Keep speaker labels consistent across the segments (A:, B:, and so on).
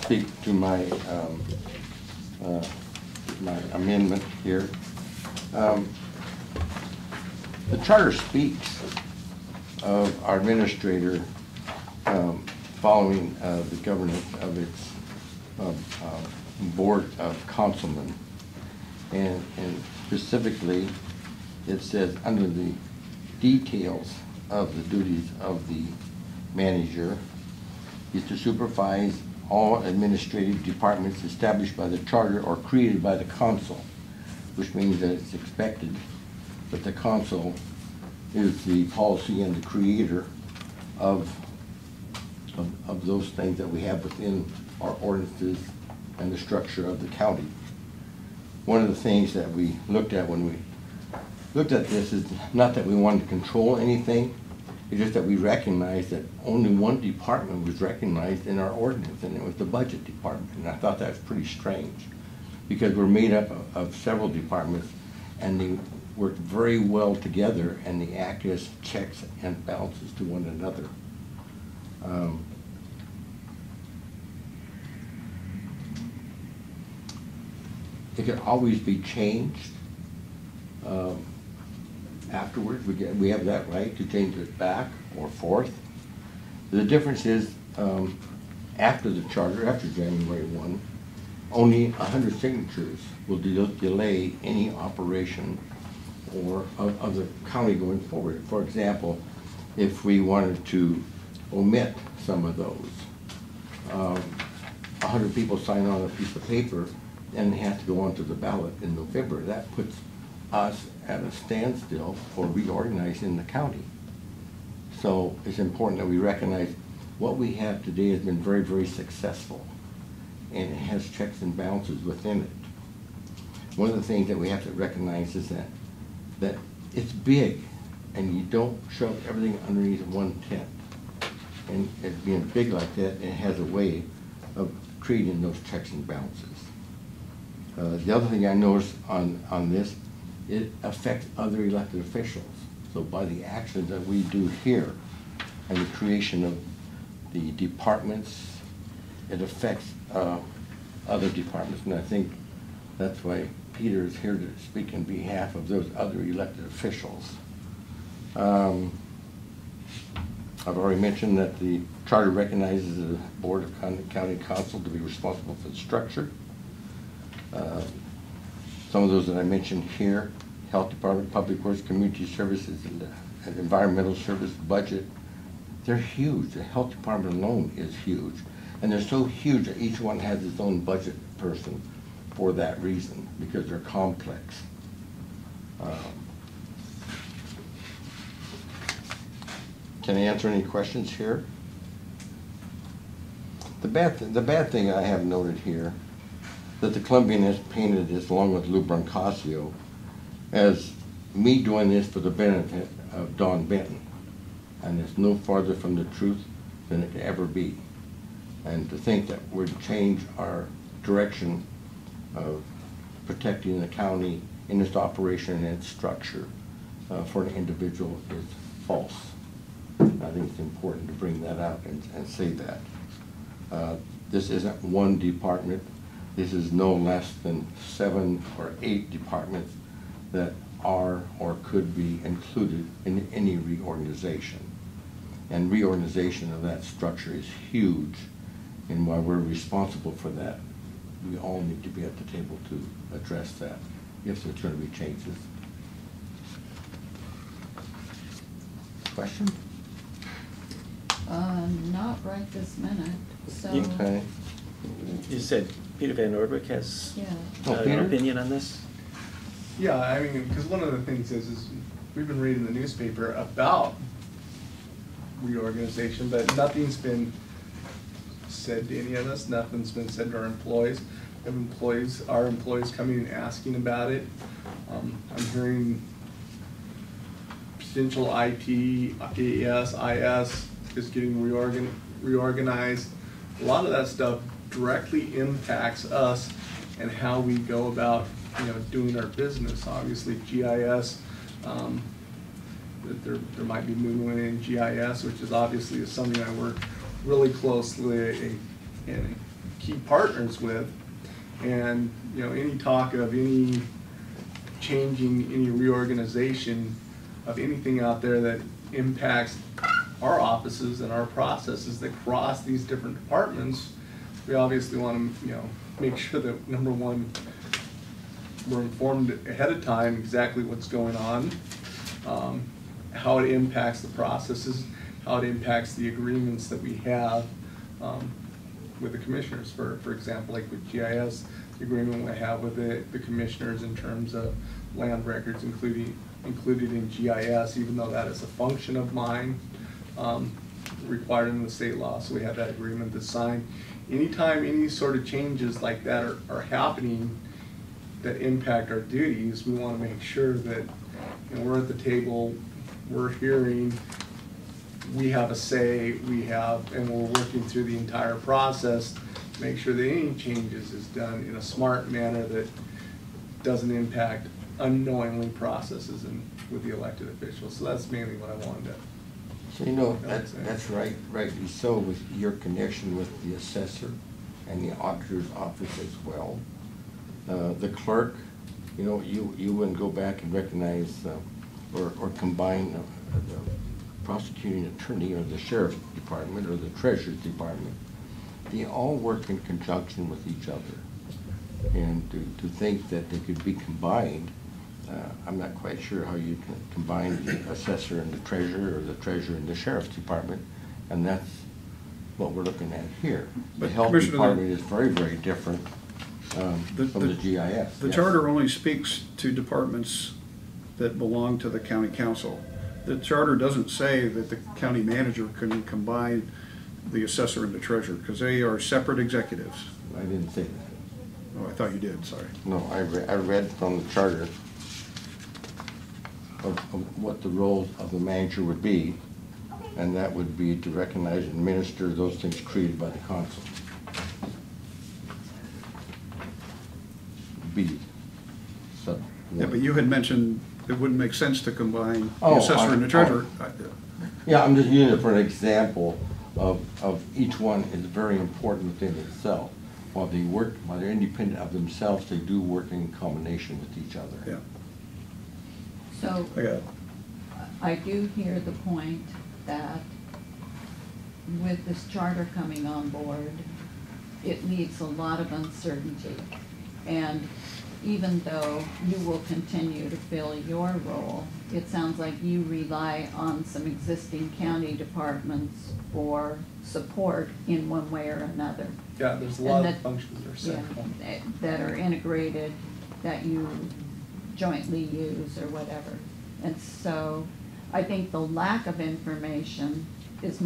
A: speak to my my amendment here. The charter speaks of our administrator following the governance of its board of councilmen, and specifically it says under the details of the duties of the manager is to supervise all administrative departments established by the charter or created by the council, which means that it's expected that the council is the policy and the creator of those things that we have within our ordinances and the structure of the county. One of the things that we looked at when we looked at this is not that we wanted to control anything, it's just that we recognized that only one department was recognized in our ordinance, and it was the budget department. And I thought that was pretty strange because we're made up of several departments and they work very well together and they act as checks and balances to one another. It can always be changed afterwards. We have that right to change it back or forth. The difference is after the charter, after January 1, only 100 signatures will delay any operation or of the county going forward. For example, if we wanted to omit some of those, 100 people sign on a piece of paper and it has to go onto the ballot in November. That puts us at a standstill for reorganizing the county. So it's important that we recognize what we have today has been very, very successful, and it has checks and balances within it. One of the things that we have to recognize is that it's big, and you don't shove everything underneath one tent. And it being big like that, it has a way of creating those checks and balances. The other thing I noticed on this, it affects other elected officials. So by the actions that we do here and the creation of the departments, it affects other departments. And I think that's why Peter is here to speak on behalf of those other elected officials. I've already mentioned that the charter recognizes the Board of County Council to be responsible for the structure. Some of those that I mentioned here: Health Department, Public Works, Community Services, and Environmental Service budget. They're huge. The Health Department alone is huge. And they're so huge that each one has its own budget person for that reason, because they're complex. Can I answer any questions here? The bad thing I have noted here, that the Columbian has painted this, along with Lou Brancasio, as me doing this for the benefit of Don Benton. And it's no farther from the truth than it could ever be. And to think that we're to change our direction of protecting the county in its operation and its structure for an individual is false. I think it's important to bring that out and say that. This isn't one department. This is no less than 7 or 8 departments that are or could be included in any reorganization. And reorganization of that structure is huge, and while we're responsible for that, we all need to be at the table to address that if there's going to be changes. Question?
B: Not right this minute, so.
A: Okay.
C: You said Peter Van Ordwijk has
B: Yeah.
C: an opinion on this?
D: Yeah, I mean, because one of the things is we've been reading the newspaper about reorganization, but nothing's been said to any of us. Nothing's been said to our employees. We have our employees coming and asking about it. I'm hearing potential IT, AS, IS is getting reorganized. A lot of that stuff directly impacts us and how we go about, doing our business. Obviously, GIS, that there might be movement in GIS, which is obviously something I work really closely in key partners with. And, you know, any talk of any changing, any reorganization of anything out there that impacts our offices and our processes that cross these different departments, we obviously want to, you know, make sure that, number one, we're informed ahead of time exactly what's going on, how it impacts the processes, how it impacts the agreements that we have with the commissioners. For example, like with GIS, the agreement we have with the commissioners in terms of land records included in GIS, even though that is a function of mine, required in the state law. So we have that agreement to sign. Anytime any sort of changes like that are happening that impact our duties, we want to make sure that, you know, we're at the table, we're hearing, we have a say, and we're working through the entire process to make sure that any changes is done in a smart manner that doesn't impact unknowingly processes and with the elected officials. So that's mainly what I wanted to.
A: So, you know, that's right, rightly so, with your connection with the assessor and the auditor's office as well. The clerk, you know, you wouldn't go back and recognize or combine the prosecuting attorney or the sheriff's department or the treasurer's department. They all work in conjunction with each other. And to think that they could be combined, I'm not quite sure how you can combine the assessor and the treasurer, or the treasurer and the sheriff's department, and that's what we're looking at here. The
E: But
A: health
E: Commissioner,
A: department is very, very different from the GIS.
E: The
A: yes.
E: charter only speaks to departments that belong to the county council. The charter doesn't say that the county manager can combine the assessor and the treasurer, because they are separate executives.
A: I didn't say that.
E: Oh, I thought you did, sorry.
A: No, I read from the charter of what the role of the manager would be, and that would be to recognize and administer those things created by the council. B. Sub
E: Yeah,
A: one.
E: but you had mentioned it wouldn't make sense to combine the
A: Oh,
E: assessor and the treasurer.
A: Yeah, I'm just using it for an example of each one is very important within itself. While they're independent of themselves, they do work in combination with each other.
E: Yeah,
B: So
E: I got it.
B: I do hear the point that with this charter coming on board, it leaves a lot of uncertainty. And even though you will continue to fill your role, it sounds like you rely on some existing county departments for support in one way or another.
D: Yeah, there's a
B: And
D: lot
B: that-
D: of functions that are
B: Yeah,
D: central.
B: that are integrated, that you jointly use or whatever. And so I think the lack of information is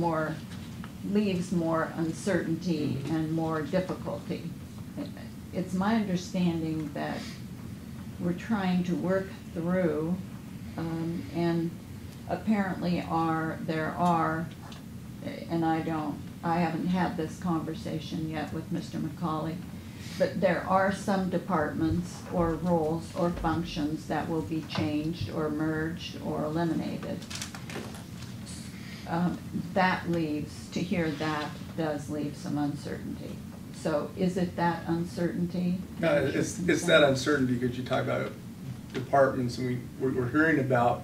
B: leaves more uncertainty and more difficulty. It's my understanding that we're trying to work through, and apparently there are, and I haven't had this conversation yet with Mr. McCauley, but there are some departments or roles or functions that will be changed or merged or eliminated. That does leave some uncertainty. So is it that uncertainty?
D: No, it's that uncertainty because you talk about departments, and we're hearing about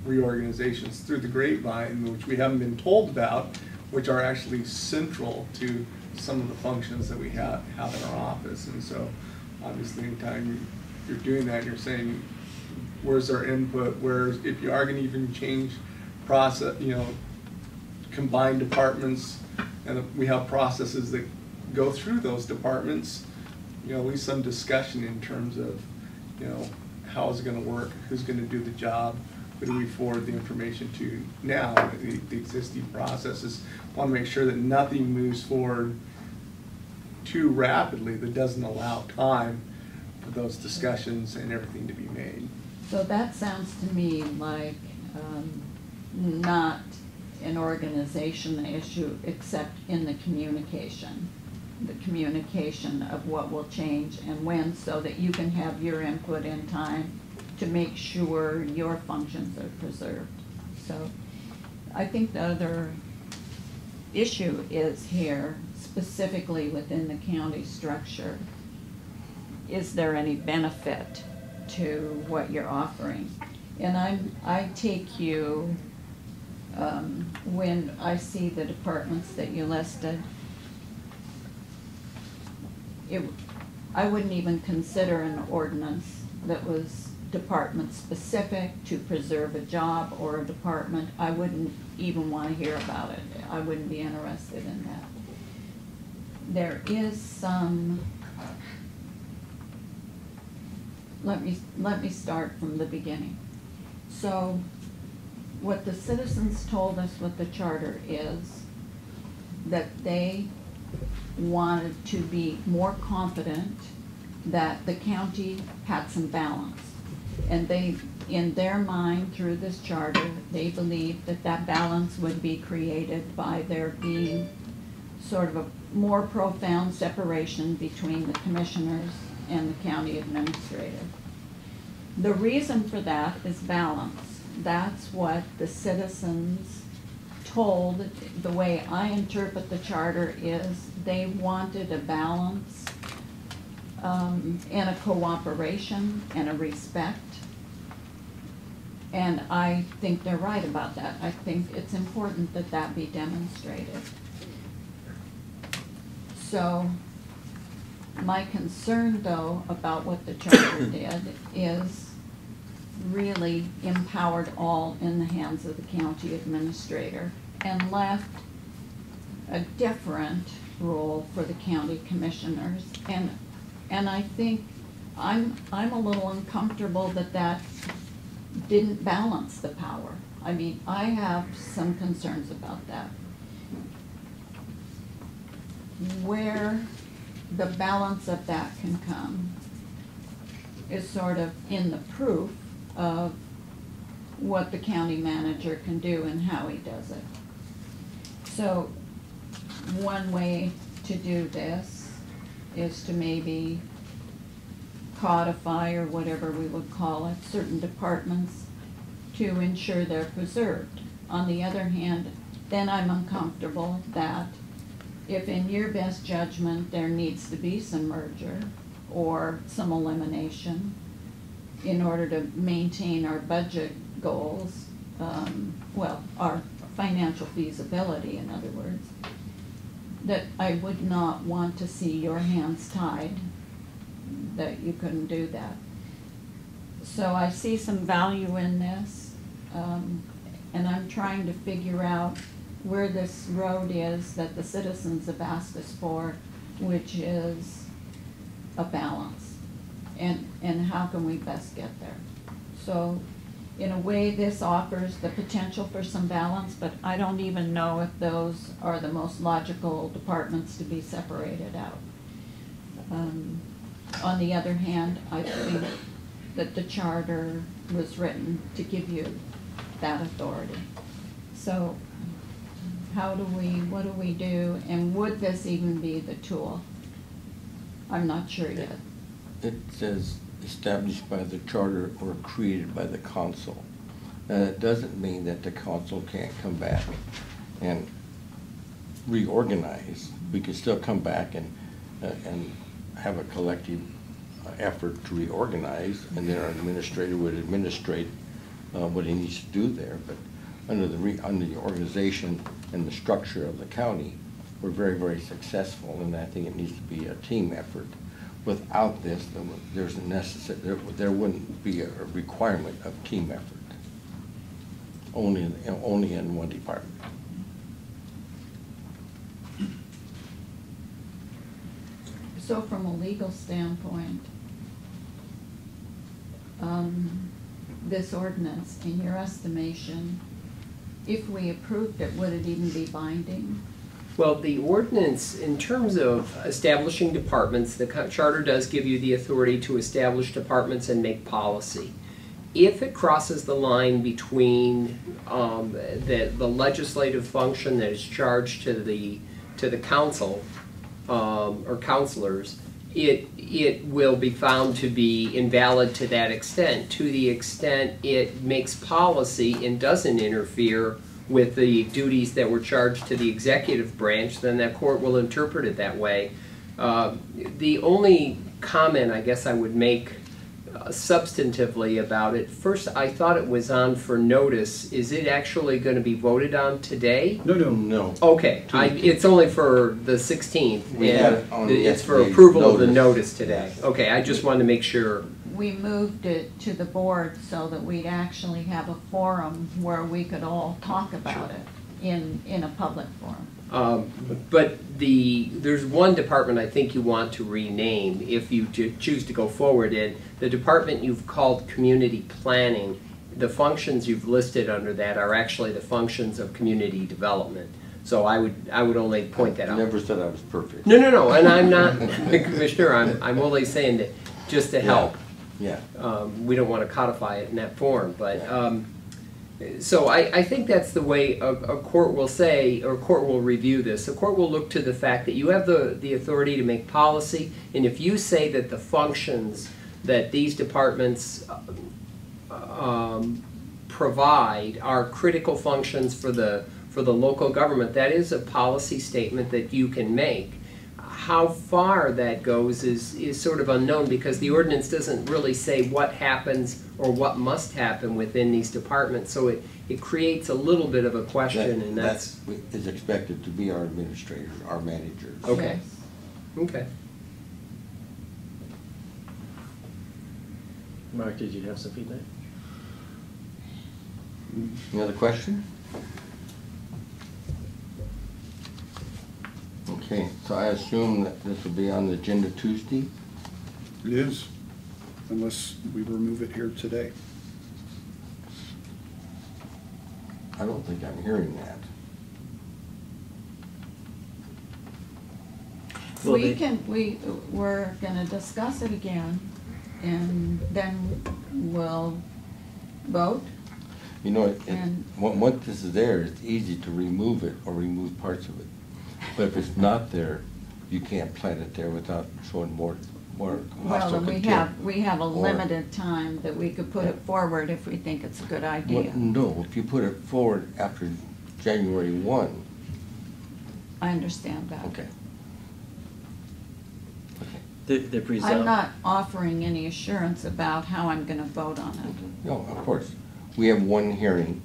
D: reorganizations through the grapevine, which we haven't been told about, which are actually central to some of the functions that we have in our office. And so obviously anytime you're doing that, you're saying, where's our input, if you are going to even change process, you know, combine departments, and we have processes that go through those departments, you know, at least some discussion in terms of, you know, how is it going to work, who's going to do the job, who do we forward the information to now, the existing processes. Want to make sure that nothing moves forward too rapidly that doesn't allow time for those discussions and everything to be made.
B: So that sounds to me like not an organization issue except in the communication of what will change and when, so that you can have your input in time to make sure your functions are preserved. So I think the other issue is here, specifically within the county structure, is there any benefit to what you're offering? And I take you, when I see the departments that you listed, I wouldn't even consider an ordinance that was department-specific to preserve a job or a department. I wouldn't even want to hear about it. I wouldn't be interested in that. There is some, let me start from the beginning. So what the citizens told us with the charter is that they wanted to be more confident that the county had some balance. And they, in their mind, through this charter, they believed that that balance would be created by there being sort of a more profound separation between the commissioners and the county administrator. The reason for that is balance. That's what the citizens told. The way I interpret the charter is they wanted a balance and a cooperation and a respect. And I think they're right about that. I think it's important that that be demonstrated. So my concern, though, about what the charter did is really empowered all in the hands of the county administrator and left a different role for the county commissioners. And I think I'm a little uncomfortable that that didn't balance the power. I mean, I have some concerns about that. Where the balance of that can come is sort of in the proof of what the county manager can do and how he does it. So one way to do this is to maybe codify, or whatever we would call it, certain departments to ensure they're preserved. On the other hand, then I'm uncomfortable that if in your best judgment there needs to be some merger or some elimination in order to maintain our budget goals, well, our financial feasibility, in other words, that I would not want to see your hands tied, that you couldn't do that. So I see some value in this, and I'm trying to figure out where this road is that the citizens have asked us for, which is a balance, and how can we best get there. So in a way, this offers the potential for some balance, but I don't even know if those are the most logical departments to be separated out. On the other hand, I think that the charter was written to give you that authority. So what do we do, and would this even be the tool? I'm not sure yet.
A: It says established by the charter or created by the council. It doesn't mean that the council can't come back and reorganize. We can still come back and have a collective effort to reorganize, and then our administrator would administrate what he needs to do there. But under the organization and the structure of the county, we're very, very successful, and I think it needs to be a team effort. Without this, there wouldn't be a requirement of team effort. Only in one department.
B: So from a legal standpoint, this ordinance, in your estimation, if we approved it, would it even be binding?
F: Well, the ordinance, in terms of establishing departments, the charter does give you the authority to establish departments and make policy. If it crosses the line between the legislative function that is charged to the council or councilors, it will be found to be invalid to that extent. To the extent it makes policy and doesn't interfere with the duties that were charged to the executive branch, then that court will interpret it that way. The only comment I guess I would make substantively about it, first I thought it was on for notice. Is it actually going to be voted on today?
E: No, no.
A: No.
F: Okay, it's only for the 16th,
A: We have it
F: and
A: on
F: it's for
A: yesterday's
F: approval of the
A: notice.
F: notice today. Okay, I just wanted to make sure.
B: We moved it to the board so that we'd actually have a forum where we could all talk about it in a public forum.
F: But there's one department I think you want to rename if you choose to go forward in. The department you've called community planning, the functions you've listed under that are actually the functions of community development. So I would only point that out.
A: Never said I was perfect.
F: No, and I'm not, Commissioner, I'm only saying that just to help.
A: Yeah.
F: We don't want to codify it in that form, but so I think that's the way a court will say, or a court will review this. A court will look to the fact that you have the authority to make policy, and if you say that the functions that these departments provide are critical functions for the local government, that is a policy statement that you can make. How far that goes is sort of unknown, because the ordinance doesn't really say what happens or what must happen within these departments, so it creates a little bit of a question, and that's
A: is expected to be our administrators, our managers.
F: okay.
B: Yes.
F: Okay.
C: Mark, did you have some feedback?
A: Any other question? Okay, so I assume that this will be on the agenda Tuesday?
E: It is, unless we remove it here today.
A: I don't think I'm hearing that.
C: Well,
B: We're gonna discuss it again, and then we'll vote.
A: You know,
B: And-
A: once this is there, it's easy to remove it or remove parts of it. But if it's not there, you can't plant it there without showing more
B: Well,
A: hostile
B: and
A: contempt.
B: we have a
A: or-
B: limited time that we could put it forward if we think it's a good
A: Well,
B: idea.
A: no, if you put it forward after January 1,
B: I understand that.
A: okay.
C: The
B: I'm not offering any assurance about how I'm gonna vote on it.
A: No, of course. We have one hearing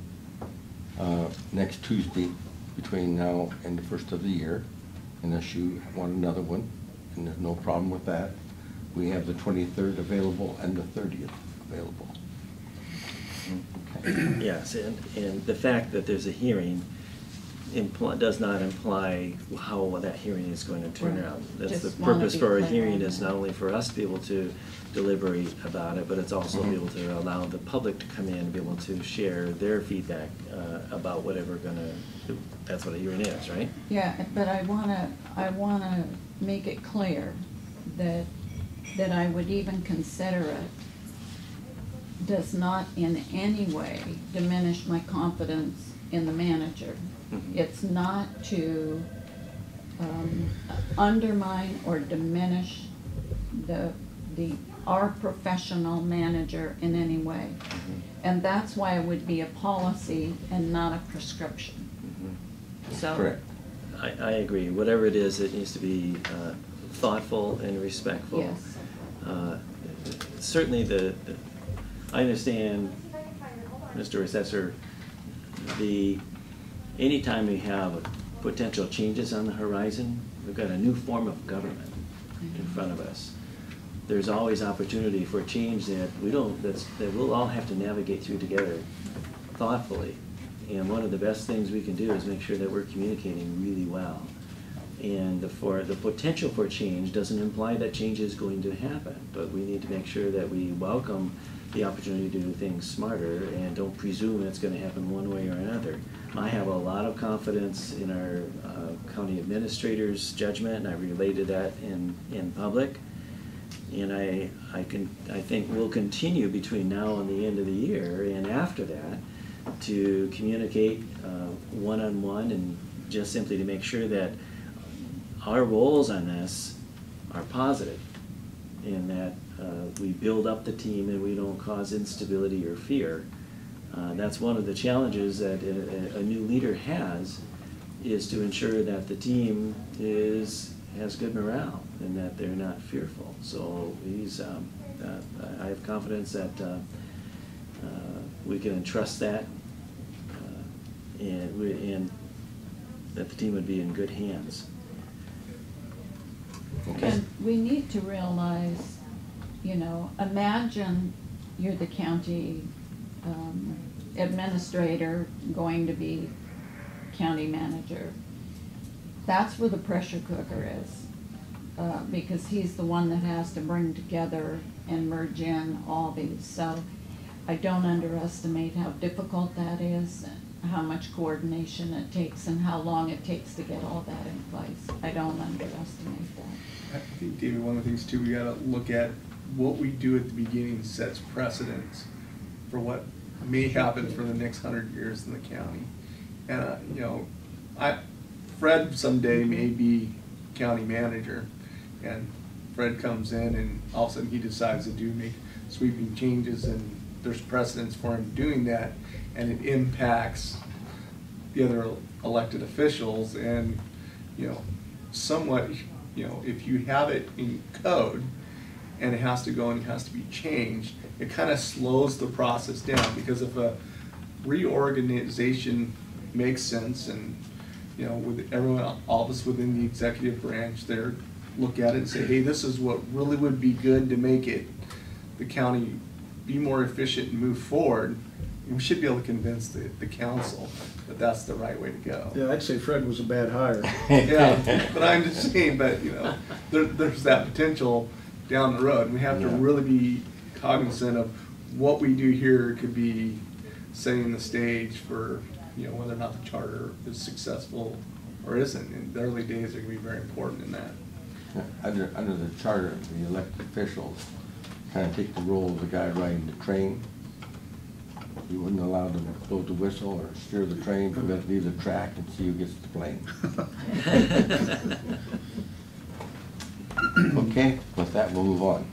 A: next Tuesday between now and the first of the year, unless you want another one, and there's no problem with that. We have the 23rd available and the 30th available. Okay.
C: Yes, and the fact that there's a hearing does not imply how that hearing is going to turn
B: Right.
C: out. That's the
B: Just wanna
C: purpose
B: be
C: for a
B: clear
C: hearing
B: on
C: is
B: that.
C: not only for us to be able to deliberate about it, but it's also be
A: Mhm.
C: able to allow the public to come in and be able to share their feedback about whatever that's what a hearing is, right?
B: Yeah, but I wanna make it clear that I would even consider it does not in any way diminish my confidence in the manager.
C: Mhm.
B: It's not to undermine or diminish our professional manager in any way.
C: Mhm.
B: And that's why it would be a policy and not a prescription.
C: Mhm.
B: So.
A: Correct.
C: I agree. Whatever it is, it needs to be thoughtful and respectful.
B: Yes.
C: Certainly I understand, Mr. Assessor, anytime we have potential changes on the horizon, we've got a new form of government in front of us. There's always opportunity for change that we'll all have to navigate through together thoughtfully. And one of the best things we can do is make sure that we're communicating really well. And the potential for change doesn't imply that change is going to happen, but we need to make sure that we welcome the opportunity to do things smarter and don't presume it's going to happen one way or another. I have a lot of confidence in our county administrator's judgment, and I related that in public. And I think we'll continue between now and the end of the year and after that to communicate one-on-one and just simply to make sure that our roles on this are positive and that we build up the team and we don't cause instability or fear That's one of the challenges that a new leader has, is to ensure that the team has good morale and that they're not fearful. So I have confidence that we can entrust that and that the team would be in good hands.
A: Okay.
B: And we need to realize, imagine you're the county administrator going to be county manager. That's where the pressure cooker is, because he's the one that has to bring together and merge in all these. So I don't underestimate how difficult that is, how much coordination it takes, and how long it takes to get all that in place. I don't underestimate that.
D: I think, David, one of the things too, we gotta look at what we do at the beginning sets precedents for what may happen for the next 100 years in the county. And, Fred someday may be county manager, and Fred comes in and all of a sudden he decides to make sweeping changes, and there's precedence for him doing that, and it impacts the other elected officials. And, somewhat, if you have it in code and it has to go and it has to be changed, it kind of slows the process down, because if a reorganization makes sense, and with everyone, all of us within the executive branch there look at it and say, hey, this is what really would be good to make the county be more efficient and move forward, we should be able to convince the council that that's the right way to go.
E: Yeah, I'd say Fred was a bad hire.
D: Yeah, but I'm just saying, but there's that potential down the road, and we have to really be cognizant of what we do here could be setting the stage for whether or not the charter is successful or isn't. And the early days are going to be very important in that.
A: Under the charter, the elected officials kind of take the role of the guy riding the train. You wouldn't allow them to blow the whistle or steer the train, but we have to leave the track and see who gets the plane. Okay, with that, we'll move on.